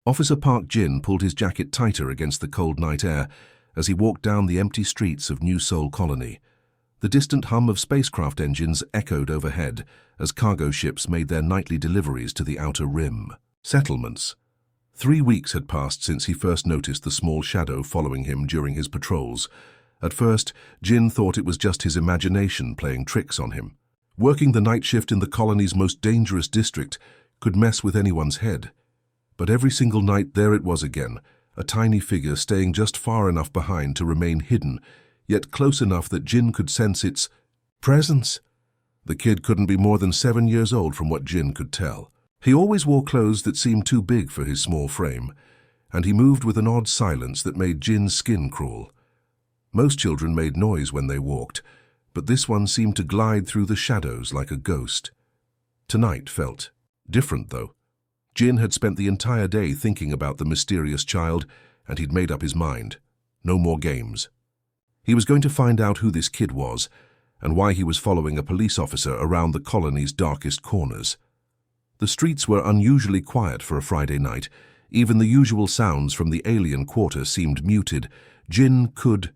Officer Park Jin pulled his jacket tighter against the cold night air as he walked down the empty streets of New Seoul Colony. The distant hum of spacecraft engines echoed overhead as cargo ships made their nightly deliveries to the outer rim. Settlements. 3 weeks had passed since he first noticed the small shadow following him during his patrols. At first, Jin thought it was just his imagination playing tricks on him. Working the night shift in the colony's most dangerous district could mess with anyone's head. But every single night there it was again, a tiny figure staying just far enough behind to remain hidden, yet close enough that Jin could sense its presence. The kid couldn't be more than 7 years old from what Jin could tell. He always wore clothes that seemed too big for his small frame, and he moved with an odd silence that made Jin's skin crawl. Most children made noise when they walked, but this one seemed to glide through the shadows like a ghost. Tonight felt different, though. Jin had spent the entire day thinking about the mysterious child, and he'd made up his mind. No more games. He was going to find out who this kid was, and why he was following a police officer around the colony's darkest corners. The streets were unusually quiet for a Friday night. Even the usual sounds from the alien quarter seemed muted. Jin could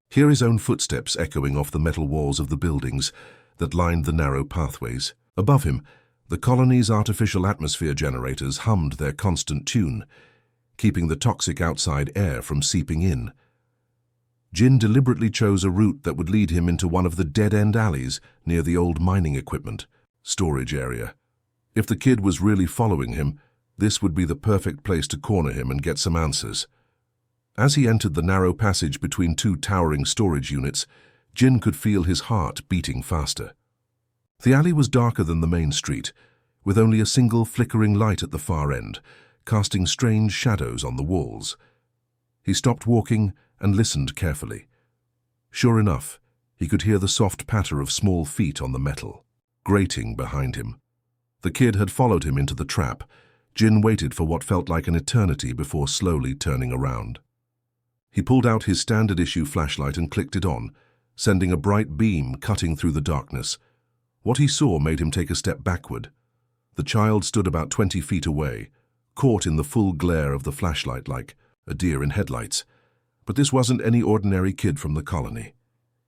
hear his own footsteps echoing off the metal walls of the buildings that lined the narrow pathways. Above him, the colony's artificial atmosphere generators hummed their constant tune, keeping the toxic outside air from seeping in. Jin deliberately chose a route that would lead him into one of the dead-end alleys near the old mining equipment storage area. If the kid was really following him, this would be the perfect place to corner him and get some answers. As he entered the narrow passage between two towering storage units, Jin could feel his heart beating faster. The alley was darker than the main street, with only a single flickering light at the far end, casting strange shadows on the walls. He stopped walking and listened carefully. Sure enough, he could hear the soft patter of small feet on the metal, grating behind him. The kid had followed him into the trap. Jin waited for what felt like an eternity before slowly turning around. He pulled out his standard-issue flashlight and clicked it on, sending a bright beam cutting through the darkness. What he saw made him take a step backward. The child stood about 20 feet away, caught in the full glare of the flashlight like a deer in headlights. But this wasn't any ordinary kid from the colony.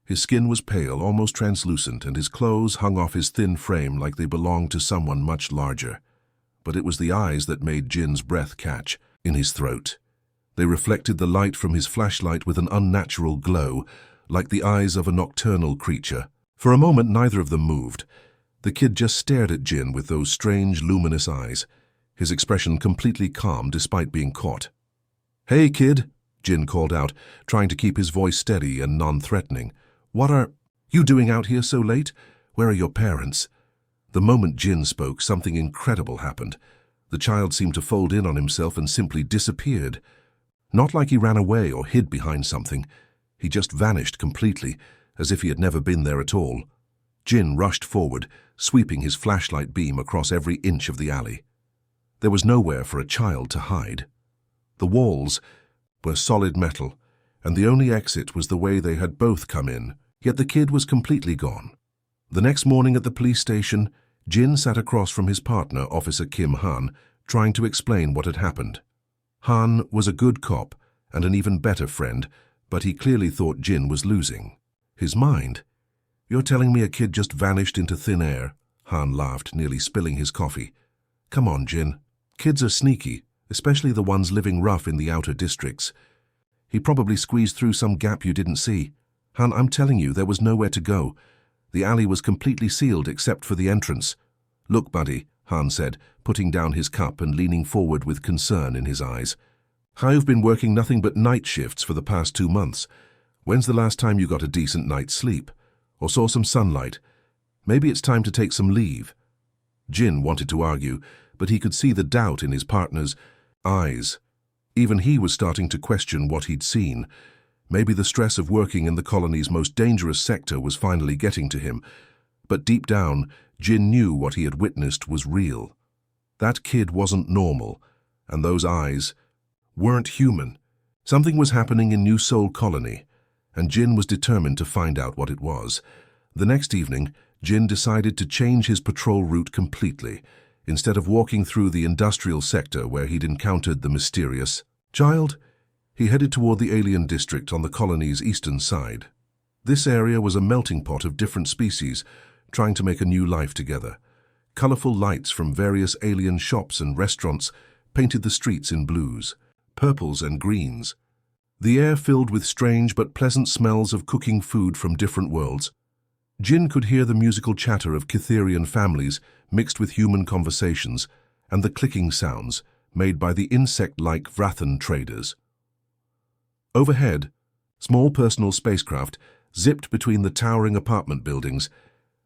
His skin was pale, almost translucent, and his clothes hung off his thin frame like they belonged to someone much larger. But it was the eyes that made Jin's breath catch in his throat. They reflected the light from his flashlight with an unnatural glow, like the eyes of a nocturnal creature. For a moment, neither of them moved. The kid just stared at Jin with those strange, luminous eyes, his expression completely calm despite being caught. "Hey, kid," Jin called out, trying to keep his voice steady and non-threatening. "What are you doing out here so late? Where are your parents?" The moment Jin spoke, something incredible happened. The child seemed to fold in on himself and simply disappeared. Not like he ran away or hid behind something. He just vanished completely, as if he had never been there at all. Jin rushed forward, sweeping his flashlight beam across every inch of the alley. There was nowhere for a child to hide. The walls were solid metal, and the only exit was the way they had both come in, yet the kid was completely gone. The next morning at the police station, Jin sat across from his partner, Officer Kim Han, trying to explain what had happened. Han was a good cop and an even better friend, but he clearly thought Jin was losing his mind. "You're telling me a kid just vanished into thin air?" Han laughed, nearly spilling his coffee. "Come on, Jin. Kids are sneaky, especially the ones living rough in the outer districts. He probably squeezed through some gap you didn't see. Han, I'm telling you, there was nowhere to go. The alley was completely sealed except for the entrance." "Look, buddy," Han said, putting down his cup and leaning forward with concern in his eyes. "I've been working nothing but night shifts for the past 2 months. When's the last time you got a decent night's sleep? Or saw some sunlight? Maybe it's time to take some leave." Jin wanted to argue, but he could see the doubt in his partner's eyes. Even he was starting to question what he'd seen. Maybe the stress of working in the colony's most dangerous sector was finally getting to him. But deep down, Jin knew what he had witnessed was real. That kid wasn't normal, and those eyes weren't human. Something was happening in New Seoul Colony, and Jin was determined to find out what it was. The next evening, Jin decided to change his patrol route completely. Instead of walking through the industrial sector where he'd encountered the mysterious child, he headed toward the alien district on the colony's eastern side. This area was a melting pot of different species trying to make a new life together. Colorful lights from various alien shops and restaurants painted the streets in blues, purples and greens. The air filled with strange but pleasant smells of cooking food from different worlds. Jin could hear the musical chatter of Cytherian families mixed with human conversations and the clicking sounds made by the insect-like Vrathan traders. Overhead, small personal spacecraft zipped between the towering apartment buildings,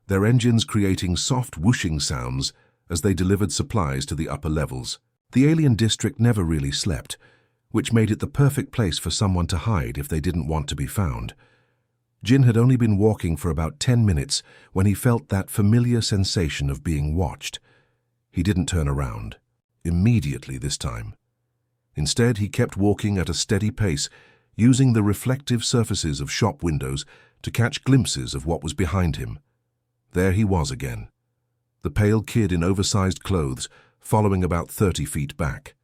their engines creating soft whooshing sounds as they delivered supplies to the upper levels. The alien district never really slept, which made it the perfect place for someone to hide if they didn't want to be found. Jin had only been walking for about 10 minutes when he felt that familiar sensation of being watched. He didn't turn around, immediately this time. Instead, he kept walking at a steady pace, using the reflective surfaces of shop windows to catch glimpses of what was behind him. There he was again, the pale kid in oversized clothes, following about 30 feet back.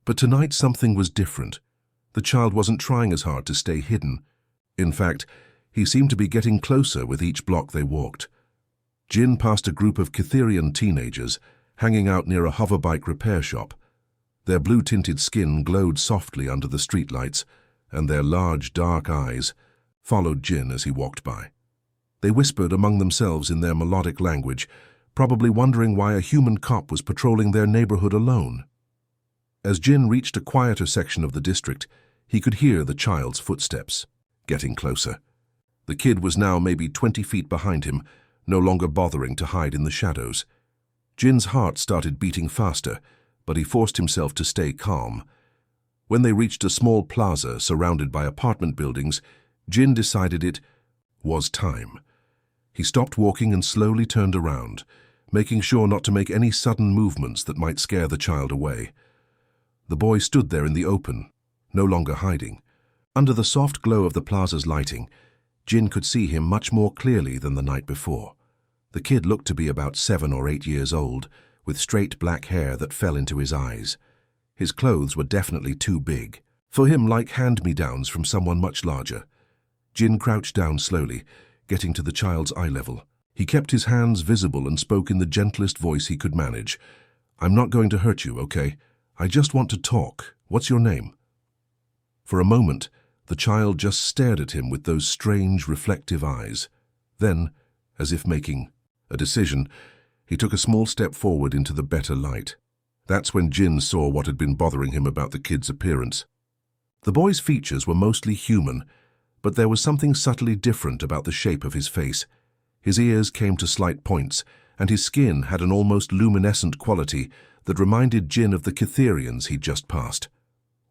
But tonight something was different. The child wasn't trying as hard to stay hidden. In fact, he seemed to be getting closer with each block they walked. Jin passed a group of Cytherian teenagers hanging out near a hoverbike repair shop. Their blue-tinted skin glowed softly under the streetlights, and their large, dark eyes followed Jin as he walked by. They whispered among themselves in their melodic language, probably wondering why a human cop was patrolling their neighborhood alone. As Jin reached a quieter section of the district, he could hear the child's footsteps, getting closer. The kid was now maybe 20 feet behind him, no longer bothering to hide in the shadows. Jin's heart started beating faster, but he forced himself to stay calm. When they reached a small plaza surrounded by apartment buildings, Jin decided it was time. He stopped walking and slowly turned around, making sure not to make any sudden movements that might scare the child away. The boy stood there in the open, no longer hiding. Under the soft glow of the plaza's lighting, Jin could see him much more clearly than the night before. The kid looked to be about 7 or 8 years old, with straight black hair that fell into his eyes. His clothes were definitely too big, for him like hand-me-downs from someone much larger. Jin crouched down slowly, getting to the child's eye level. He kept his hands visible and spoke in the gentlest voice he could manage. "I'm not going to hurt you, okay? I just want to talk. What's your name?" For a moment, the child just stared at him with those strange, reflective eyes. Then, as if making a decision, he took a small step forward into the better light. That's when Jin saw what had been bothering him about the kid's appearance. The boy's features were mostly human, but there was something subtly different about the shape of his face. His ears came to slight points, and his skin had an almost luminescent quality that reminded Jin of the Cytherians he'd just passed.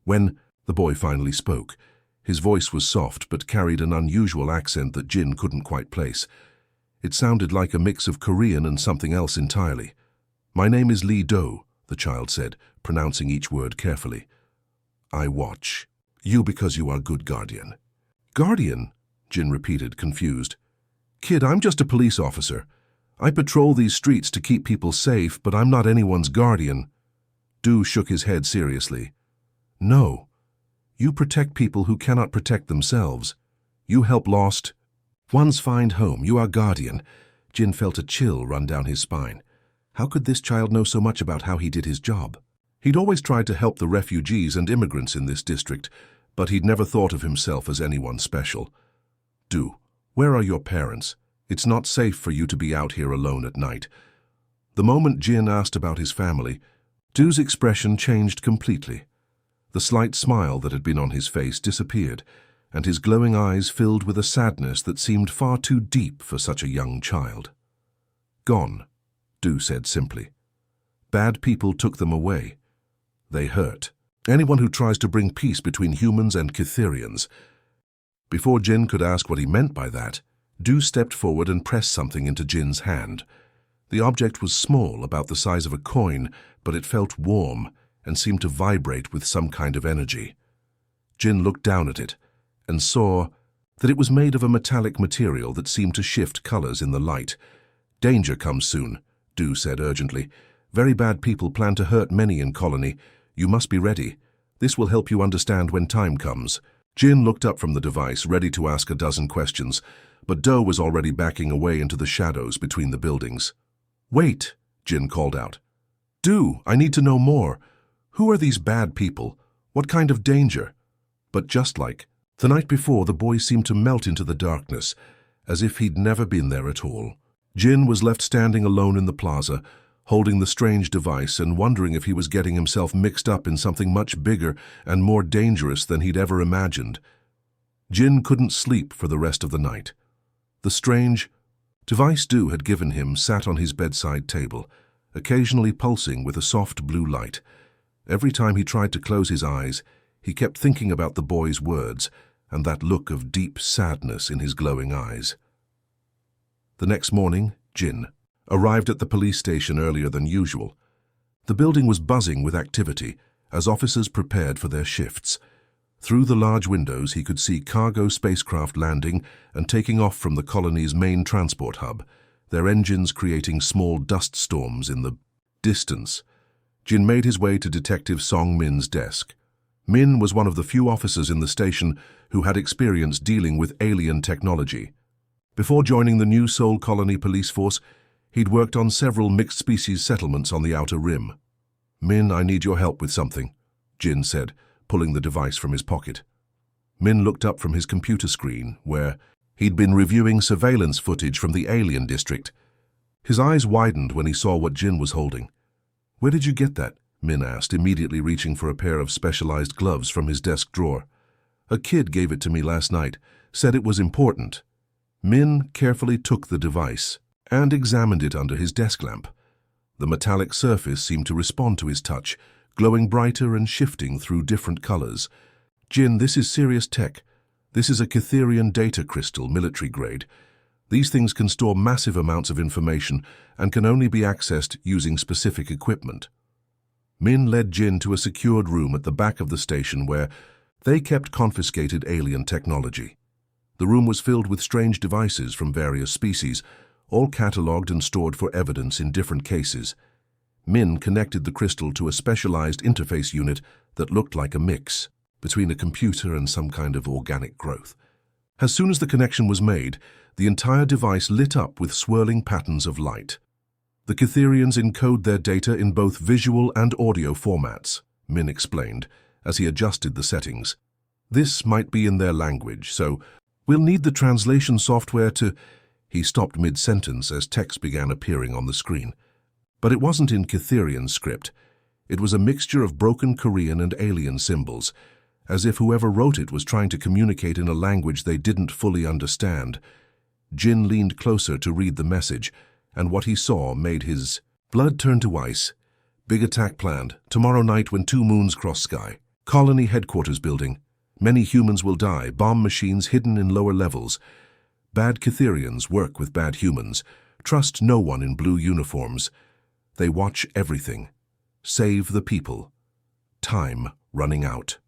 When the boy finally spoke, his voice was soft but carried an unusual accent that Jin couldn't quite place. It sounded like a mix of Korean and something else entirely. "My name is Lee Do," the child said, pronouncing each word carefully. "I watch you because you are good guardian." "Guardian?" Jin repeated, confused. "Kid, I'm just a police officer. I patrol these streets to keep people safe, but I'm not anyone's guardian." Du shook his head seriously. "No. You protect people who cannot protect themselves. You help lost ones find home. You are guardian." Jin felt a chill run down his spine. How could this child know so much about how he did his job? He'd always tried to help the refugees and immigrants in this district, but he'd never thought of himself as anyone special. "Du, where are your parents? It's not safe for you to be out here alone at night." The moment Jin asked about his family, Du's expression changed completely. The slight smile that had been on his face disappeared, and his glowing eyes filled with a sadness that seemed far too deep for such a young child. "Gone," Du said simply. "Bad people took them away. They hurt anyone who tries to bring peace between humans and Cytherians." Before Jin could ask what he meant by that, Du stepped forward and pressed something into Jin's hand. The object was small, about the size of a coin, but it felt warm and seemed to vibrate with some kind of energy. Jin looked down at it and saw that it was made of a metallic material that seemed to shift colors in the light. "Danger comes soon," Du said urgently. Very bad people plan to hurt many in colony. You must be ready. This will help you understand when time comes." Jin looked up from the device, ready to ask a dozen questions, but Doe was already backing away into the shadows between the buildings. "Wait," Jin called out. "Do, I need to know more. Who are these bad people? What kind of danger?" But just like the night before, the boy seemed to melt into the darkness, as if he'd never been there at all. Jin was left standing alone in the plaza, holding the strange device and wondering if he was getting himself mixed up in something much bigger and more dangerous than he'd ever imagined. Jin couldn't sleep for the rest of the night. The strange device Do had given him sat on his bedside table, occasionally pulsing with a soft blue light. Every time he tried to close his eyes, he kept thinking about the boy's words and that look of deep sadness in his glowing eyes. The next morning, Jin arrived at the police station earlier than usual. The building was buzzing with activity as officers prepared for their shifts. Through the large windows, he could see cargo spacecraft landing and taking off from the colony's main transport hub, their engines creating small dust storms in the distance. Jin made his way to Detective Song Min's desk. Min was one of the few officers in the station who had experience dealing with alien technology. Before joining the New Sol Colony police force, he'd worked on several mixed-species settlements on the Outer Rim. "Min, I need your help with something," Jin said, pulling the device from his pocket. Min looked up from his computer screen, where he'd been reviewing surveillance footage from the alien district. His eyes widened when he saw what Jin was holding. "Where did you get that?" Min asked, immediately reaching for a pair of specialized gloves from his desk drawer. "A kid gave it to me last night, said it was important." Min carefully took the device and examined it under his desk lamp. The metallic surface seemed to respond to his touch, glowing brighter and shifting through different colors. "Jin, this is serious tech. This is a Cytherian data crystal, military grade. These things can store massive amounts of information and can only be accessed using specific equipment." Min led Jin to a secured room at the back of the station where they kept confiscated alien technology. The room was filled with strange devices from various species, all catalogued and stored for evidence in different cases. Min connected the crystal to a specialized interface unit that looked like a mix between a computer and some kind of organic growth. As soon as the connection was made, the entire device lit up with swirling patterns of light. "The Cytherians encode their data in both visual and audio formats," Min explained, as he adjusted the settings. "This might be in their language, so we'll need the translation software to—" He stopped mid-sentence as text began appearing on the screen. But it wasn't in Cytherian script. It was a mixture of broken Korean and alien symbols, as if whoever wrote it was trying to communicate in a language they didn't fully understand. Jin leaned closer to read the message, and what he saw made his blood turn to ice. "Big attack planned, tomorrow night when 2 moons cross sky. Colony headquarters building. Many humans will die, bomb machines hidden in lower levels. Bad Cytherians work with bad humans. Trust no one in blue uniforms. They watch everything. Save the people. Time running out."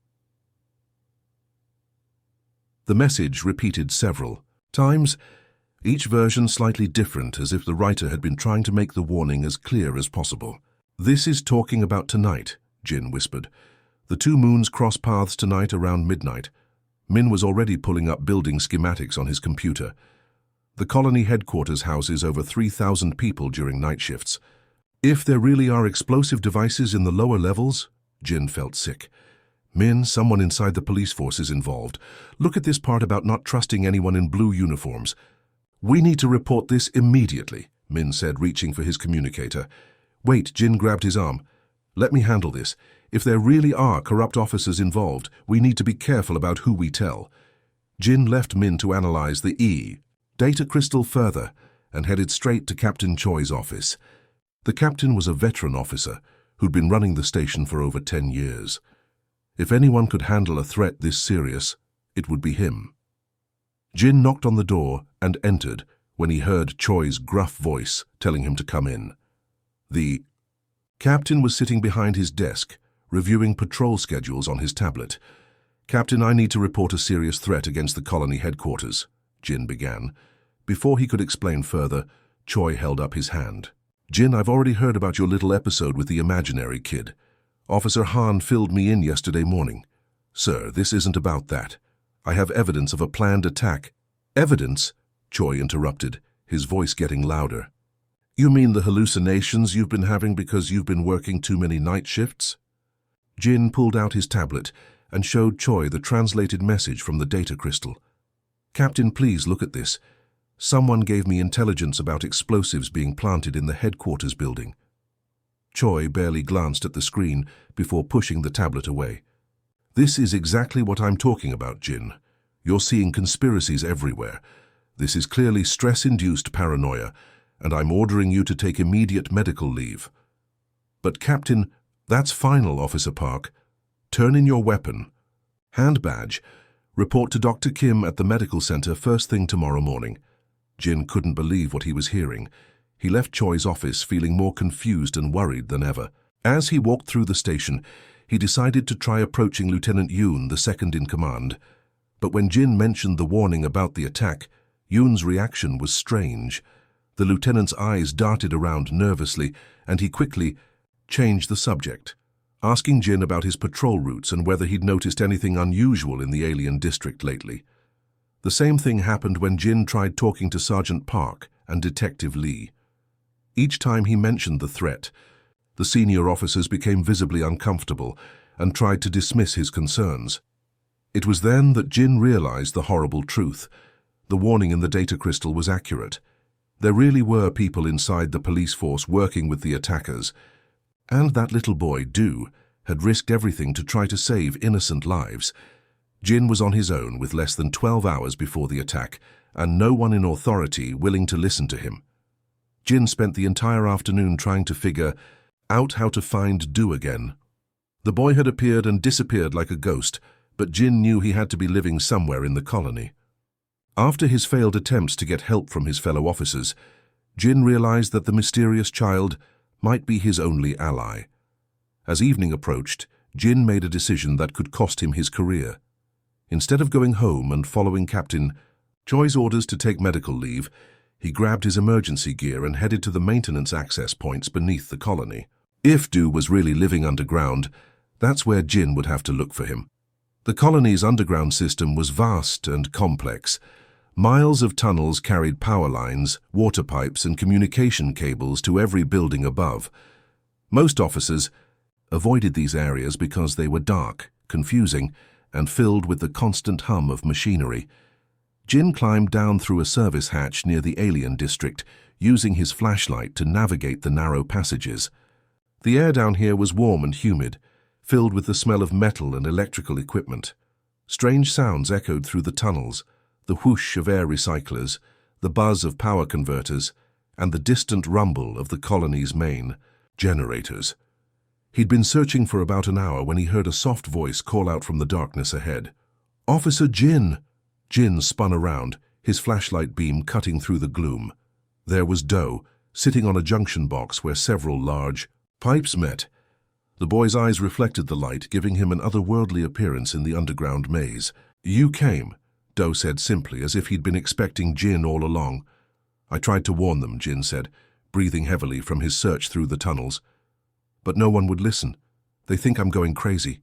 The message repeated several times, each version slightly different, as if the writer had been trying to make the warning as clear as possible. "This is talking about tonight," Jin whispered. "The 2 moons cross paths tonight around midnight." Min was already pulling up building schematics on his computer. The colony headquarters houses over 3,000 people during night shifts. If there really are explosive devices in the lower levels, Jin felt sick. "Min, someone inside the police force is involved. Look at this part about not trusting anyone in blue uniforms." "We need to report this immediately," Min said, reaching for his communicator. "Wait," Jin grabbed his arm. "Let me handle this. If there really are corrupt officers involved, we need to be careful about who we tell." Jin left Min to analyze the data crystal further and headed straight to Captain Choi's office. The captain was a veteran officer who'd been running the station for over 10 years. If anyone could handle a threat this serious, it would be him. Jin knocked on the door and entered when he heard Choi's gruff voice telling him to come in. The captain was sitting behind his desk, reviewing patrol schedules on his tablet. "Captain, I need to report a serious threat against the colony headquarters," Jin began. Before he could explain further, Choi held up his hand. Jin, I've already heard about your little episode with the imaginary kid. Officer Han filled me in yesterday morning. Sir, this isn't about that. I have evidence of a planned attack. Evidence? Choi interrupted, his voice getting louder. You mean the hallucinations you've been having because you've been working too many night shifts? Jin pulled out his tablet and showed Choi the translated message from the data crystal. Captain, please look at this. Someone gave me intelligence about explosives being planted in the headquarters building. Choi barely glanced at the screen before pushing the tablet away. This is exactly what I'm talking about, Jin. You're seeing conspiracies everywhere. This is clearly stress-induced paranoia, and I'm ordering you to take immediate medical leave. But Captain, that's final, Officer Park. Turn in your weapon. Hand badge. Report to Dr. Kim at the medical center first thing tomorrow morning. Jin couldn't believe what he was hearing. He left Choi's office feeling more confused and worried than ever. As he walked through the station, he decided to try approaching Lieutenant Yoon, the second-in-command. But when Jin mentioned the warning about the attack, Yoon's reaction was strange. The lieutenant's eyes darted around nervously, and he quickly changed the subject, asking Jin about his patrol routes and whether he'd noticed anything unusual in the alien district lately. The same thing happened when Jin tried talking to Sergeant Park and Detective Lee. Each time he mentioned the threat, the senior officers became visibly uncomfortable and tried to dismiss his concerns. It was then that Jin realized the horrible truth. The warning in the data crystal was accurate. There really were people inside the police force working with the attackers, and that little boy, Do, had risked everything to try to save innocent lives. Jin was on his own with less than 12 hours before the attack, and no one in authority willing to listen to him. Jin spent the entire afternoon trying to figure out how to find Do again. The boy had appeared and disappeared like a ghost, but Jin knew he had to be living somewhere in the colony. After his failed attempts to get help from his fellow officers, Jin realized that the mysterious child might be his only ally. As evening approached, Jin made a decision that could cost him his career. Instead of going home and following Captain Choi's orders to take medical leave, he grabbed his emergency gear and headed to the maintenance access points beneath the colony. If Do was really living underground, that's where Jin would have to look for him. The colony's underground system was vast and complex. Miles of tunnels carried power lines, water pipes, and communication cables to every building above. Most officers avoided these areas because they were dark, confusing, and filled with the constant hum of machinery. Jin climbed down through a service hatch near the alien district, using his flashlight to navigate the narrow passages. The air down here was warm and humid, filled with the smell of metal and electrical equipment. Strange sounds echoed through the tunnels, the whoosh of air recyclers, the buzz of power converters, and the distant rumble of the colony's main generators. He'd been searching for about an hour when he heard a soft voice call out from the darkness ahead. "Officer Jin!" Jin spun around, his flashlight beam cutting through the gloom. There was Do, sitting on a junction box where several large pipes met. The boy's eyes reflected the light, giving him an otherworldly appearance in the underground maze. "You came," Do said simply, as if he'd been expecting Jin all along. "I tried to warn them," Jin said, breathing heavily from his search through the tunnels. "But no one would listen. They think I'm going crazy."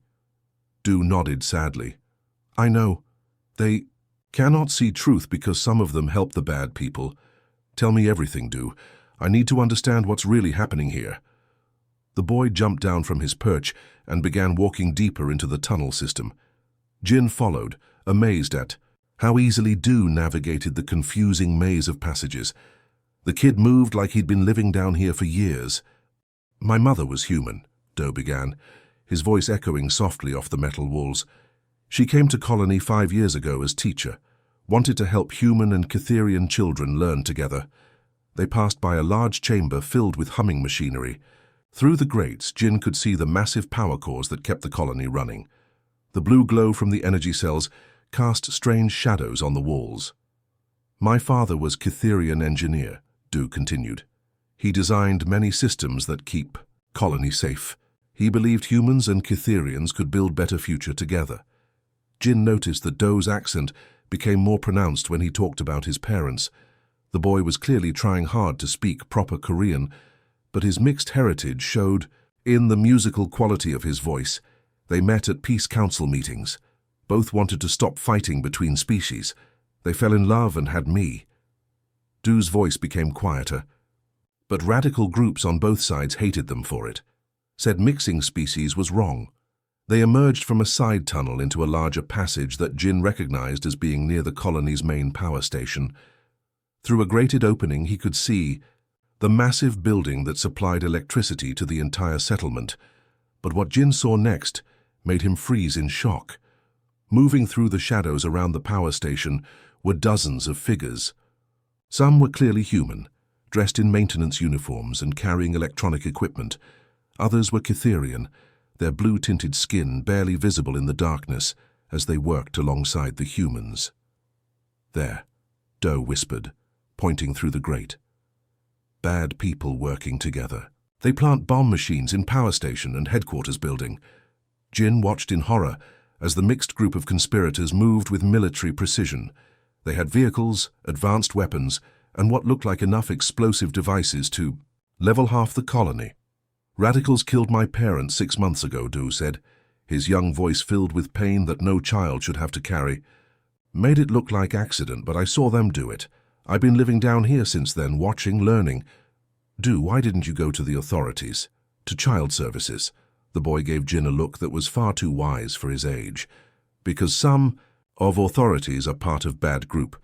Do nodded sadly. "I know. They cannot see truth because some of them help the bad people. Tell me everything, Do. I need to understand what's really happening here." The boy jumped down from his perch and began walking deeper into the tunnel system. Jin followed, amazed at how easily Do navigated the confusing maze of passages. The kid moved like he'd been living down here for years. "My mother was human," Do began, his voice echoing softly off the metal walls. "She came to Colony 5 years ago as teacher, wanted to help human and Cytherian children learn together. They passed by a large chamber filled with humming machinery. Through the grates, Jin could see the massive power cores that kept the colony running. The blue glow from the energy cells cast strange shadows on the walls. "My father was Cytherian engineer," Do continued. "He designed many systems that keep colony safe. He believed humans and Cytherians could build better future together." Jin noticed that Do's accent became more pronounced when he talked about his parents. The boy was clearly trying hard to speak proper Korean, but his mixed heritage showed in the musical quality of his voice. They met at peace council meetings. Both wanted to stop fighting between species. They fell in love and had me. Du's voice became quieter, but radical groups on both sides hated them for it, said mixing species was wrong. They emerged from a side tunnel into a larger passage that Jin recognized as being near the colony's main power station. Through a grated opening he could see the massive building that supplied electricity to the entire settlement. But what Jin saw next made him freeze in shock. Moving through the shadows around the power station were dozens of figures. Some were clearly human, dressed in maintenance uniforms and carrying electronic equipment. Others were Cytherian, their blue-tinted skin barely visible in the darkness as they worked alongside the humans. "There," Do whispered, pointing through the grate. "Bad people working together. They plant bomb machines in power station and headquarters building." Jin watched in horror as the mixed group of conspirators moved with military precision. They had vehicles, advanced weapons, and what looked like enough explosive devices to level half the colony. "Radicals killed my parents 6 months ago," Do said, his young voice filled with pain that no child should have to carry. "Made it look like accident, but I saw them do it. I've been living down here since then, watching, learning." "Do, why didn't you go to the authorities? To child services?" The boy gave Jin a look that was far too wise for his age. "Because some of authorities are part of bad group,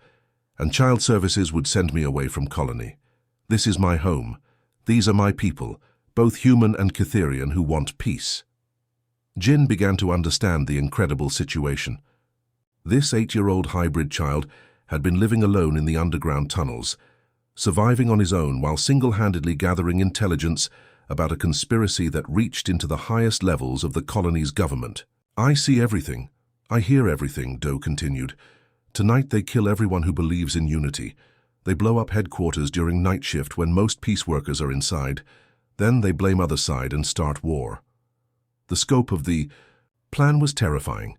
and child services would send me away from colony. This is my home. These are my people, both human and Cytherian, who want peace." Jin began to understand the incredible situation. This 8-year-old hybrid child had been living alone in the underground tunnels, surviving on his own while single-handedly gathering intelligence about a conspiracy that reached into the highest levels of the colony's government. "I see everything. I hear everything," Do continued. "Tonight they kill everyone who believes in unity. They blow up headquarters during night shift when most peace workers are inside. Then they blame other side and start war." The scope of the plan was terrifying.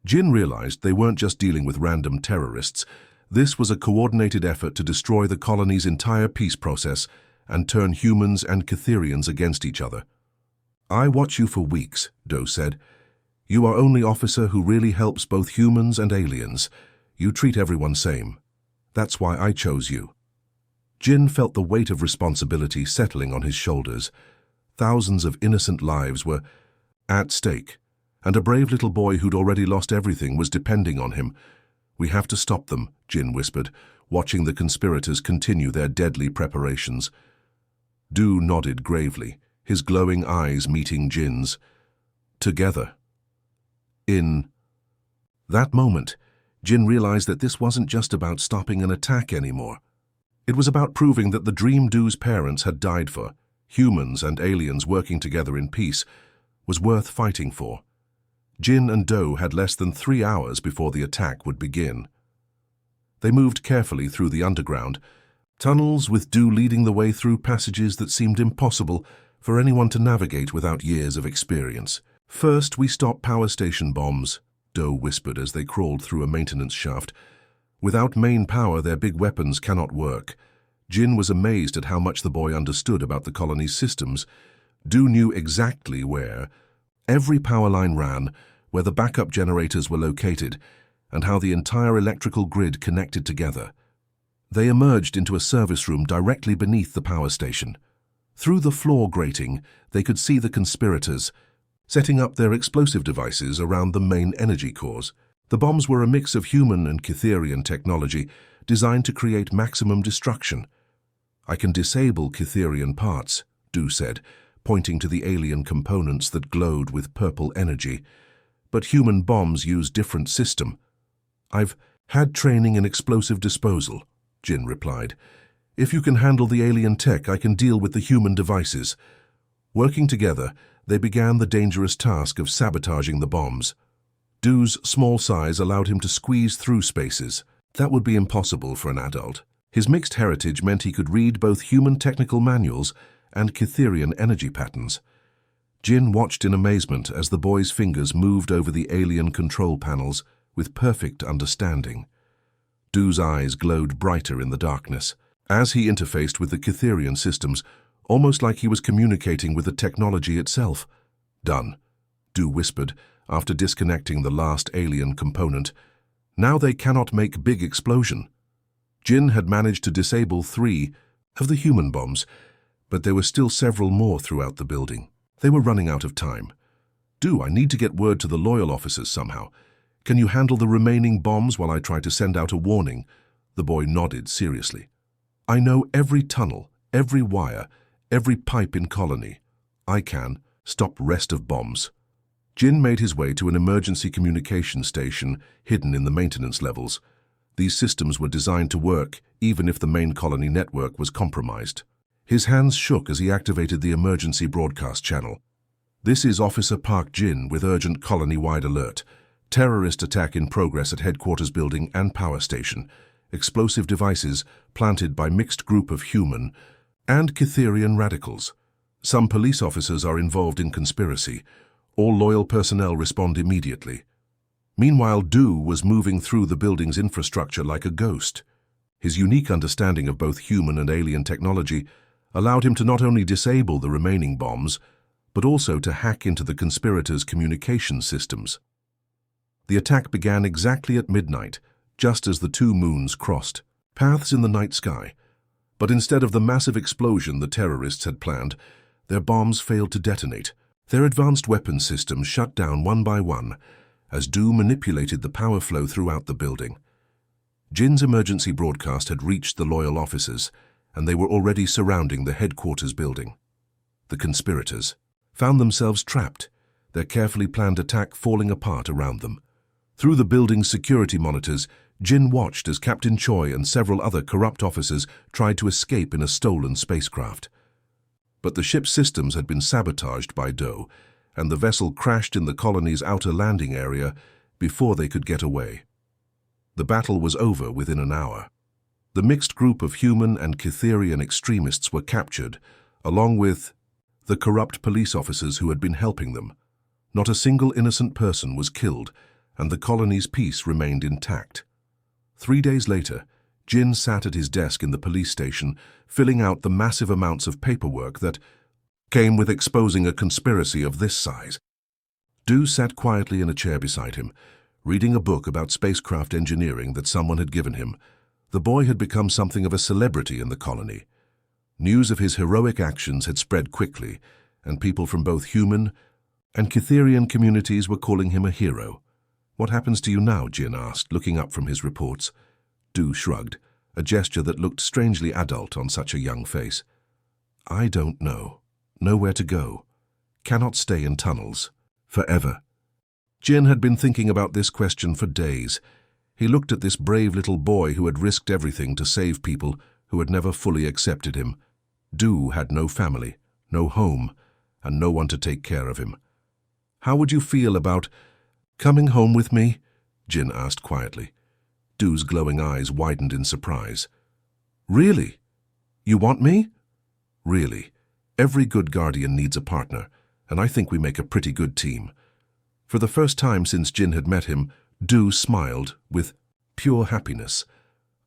Jin realized they weren't just dealing with random terrorists. This was a coordinated effort to destroy the colony's entire peace process and turn humans and Cytherians against each other. "I watch you for weeks," Do said. "You are only officer who really helps both humans and aliens. You treat everyone same. That's why I chose you." Jin felt the weight of responsibility settling on his shoulders. Thousands of innocent lives were at stake, and a brave little boy who'd already lost everything was depending on him. "We have to stop them," Jin whispered, watching the conspirators continue their deadly preparations. Do nodded gravely, his glowing eyes meeting Jin's. "Together." In that moment, Jin realized that this wasn't just about stopping an attack anymore. It was about proving that the dream Do's parents had died for, humans and aliens working together in peace, was worth fighting for. Jin and Do had less than 3 hours before the attack would begin. They moved carefully through the underground, tunnels with Do leading the way through passages that seemed impossible for anyone to navigate without years of experience. "First, we stop power station bombs," Do whispered as they crawled through a maintenance shaft. "Without main power, their big weapons cannot work." Jin was amazed at how much the boy understood about the colony's systems. Do knew exactly where every power line ran, where the backup generators were located, and how the entire electrical grid connected together. They emerged into a service room directly beneath the power station. Through the floor grating, they could see the conspirators setting up their explosive devices around the main energy cores. The bombs were a mix of human and Cytherian technology designed to create maximum destruction. "I can disable Cytherian parts," Do said, pointing to the alien components that glowed with purple energy. "But human bombs use different system." "I've had training in explosive disposal," Jin replied. "If you can handle the alien tech, I can deal with the human devices." Working together, they began the dangerous task of sabotaging the bombs. Do's small size allowed him to squeeze through spaces. That would be impossible for an adult. His mixed heritage meant he could read both human technical manuals and Cytherian energy patterns. Jin watched in amazement as the boy's fingers moved over the alien control panels with perfect understanding. Do's eyes glowed brighter in the darkness. As he interfaced with the Cytherian systems, almost like he was communicating with the technology itself. "Done," Du whispered, after disconnecting the last alien component. "Now they cannot make big explosion." Jin had managed to disable 3 of the human bombs, but there were still several more throughout the building. They were running out of time. "Du, I need to get word to the loyal officers somehow. Can you handle the remaining bombs while I try to send out a warning?" The boy nodded seriously. "I know every tunnel, every wire, every pipe in Colony. I can stop rest of bombs." Jin made his way to an emergency communication station hidden in the maintenance levels. These systems were designed to work even if the main colony network was compromised. His hands shook as he activated the emergency broadcast channel. "This is Officer Park Jin with urgent colony-wide alert. Terrorist attack in progress at headquarters building and power station. Explosive devices planted by mixed group of human and Cytherian radicals. Some police officers are involved in conspiracy. All loyal personnel respond immediately." Meanwhile, Du was moving through the building's infrastructure like a ghost. His unique understanding of both human and alien technology allowed him to not only disable the remaining bombs, but also to hack into the conspirators' communication systems. The attack began exactly at midnight, just as the 2 moons crossed paths in the night sky. But instead of the massive explosion the terrorists had planned, their bombs failed to detonate. Their advanced weapons systems shut down one by one, as Du manipulated the power flow throughout the building. Jin's emergency broadcast had reached the loyal officers, and they were already surrounding the headquarters building. The conspirators found themselves trapped, their carefully planned attack falling apart around them. Through the building's security monitors, Jin watched as Captain Choi and several other corrupt officers tried to escape in a stolen spacecraft. But the ship's systems had been sabotaged by Du, and the vessel crashed in the colony's outer landing area before they could get away. The battle was over within an hour. The mixed group of human and Cytherian extremists were captured, along with the corrupt police officers who had been helping them. Not a single innocent person was killed, and the colony's peace remained intact. 3 days later, Jin sat at his desk in the police station, filling out the massive amounts of paperwork that came with exposing a conspiracy of this size. Du sat quietly in a chair beside him, reading a book about spacecraft engineering that someone had given him. The boy had become something of a celebrity in the colony. News of his heroic actions had spread quickly, and people from both human and Cytherian communities were calling him a hero. "What happens to you now?" Jin asked, looking up from his reports. Du shrugged, a gesture that looked strangely adult on such a young face. "I don't know. Nowhere to go. Cannot stay in tunnels. Forever." Jin had been thinking about this question for days. He looked at this brave little boy who had risked everything to save people who had never fully accepted him. Du had no family, no home, and no one to take care of him. "How would you feel about coming home with me?" Jin asked quietly. Du's glowing eyes widened in surprise. "Really? You want me?" "Really. Every good guardian needs a partner, and I think we make a pretty good team." For the first time since Jin had met him, Du smiled with pure happiness.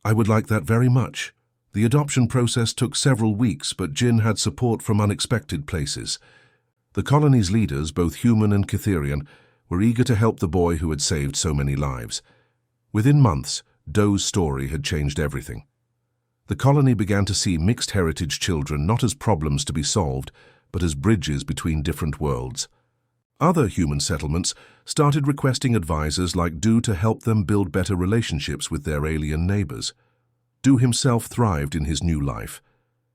"I would like that very much." The adoption process took several weeks, but Jin had support from unexpected places. The colony's leaders, both human and Cytherian, were eager to help the boy who had saved so many lives. Within months, Du's story had changed everything. The colony began to see mixed heritage children not as problems to be solved, but as bridges between different worlds. Other human settlements started requesting advisors like Du to help them build better relationships with their alien neighbors. Du himself thrived in his new life.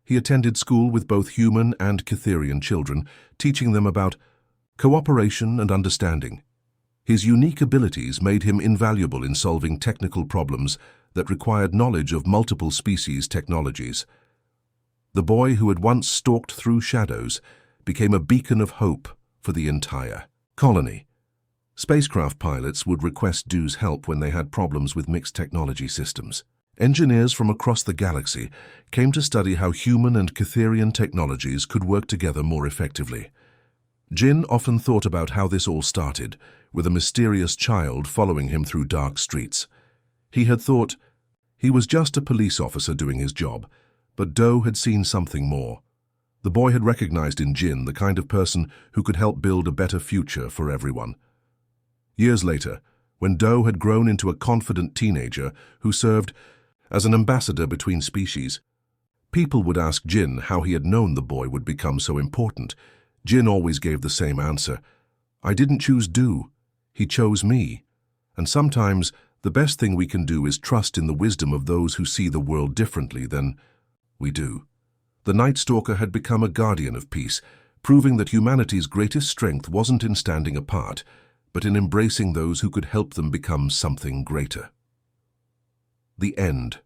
He attended school with both human and Cytherian children, teaching them about cooperation and understanding. His unique abilities made him invaluable in solving technical problems that required knowledge of multiple species' technologies. The boy who had once stalked through shadows became a beacon of hope for the entire colony. Spacecraft pilots would request Du's help when they had problems with mixed technology systems. Engineers from across the galaxy came to study how human and Cytherian technologies could work together more effectively. Jin often thought about how this all started, with a mysterious child following him through dark streets. He had thought he was just a police officer doing his job, but Du had seen something more. The boy had recognized in Jin the kind of person who could help build a better future for everyone. Years later, when Do had grown into a confident teenager who served as an ambassador between species, people would ask Jin how he had known the boy would become so important. Jin always gave the same answer: "I didn't choose Do, he chose me." And sometimes the best thing we can do is trust in the wisdom of those who see the world differently than we do. The Night Stalker had become a guardian of peace, proving that humanity's greatest strength wasn't in standing apart, but in embracing those who could help them become something greater. The end.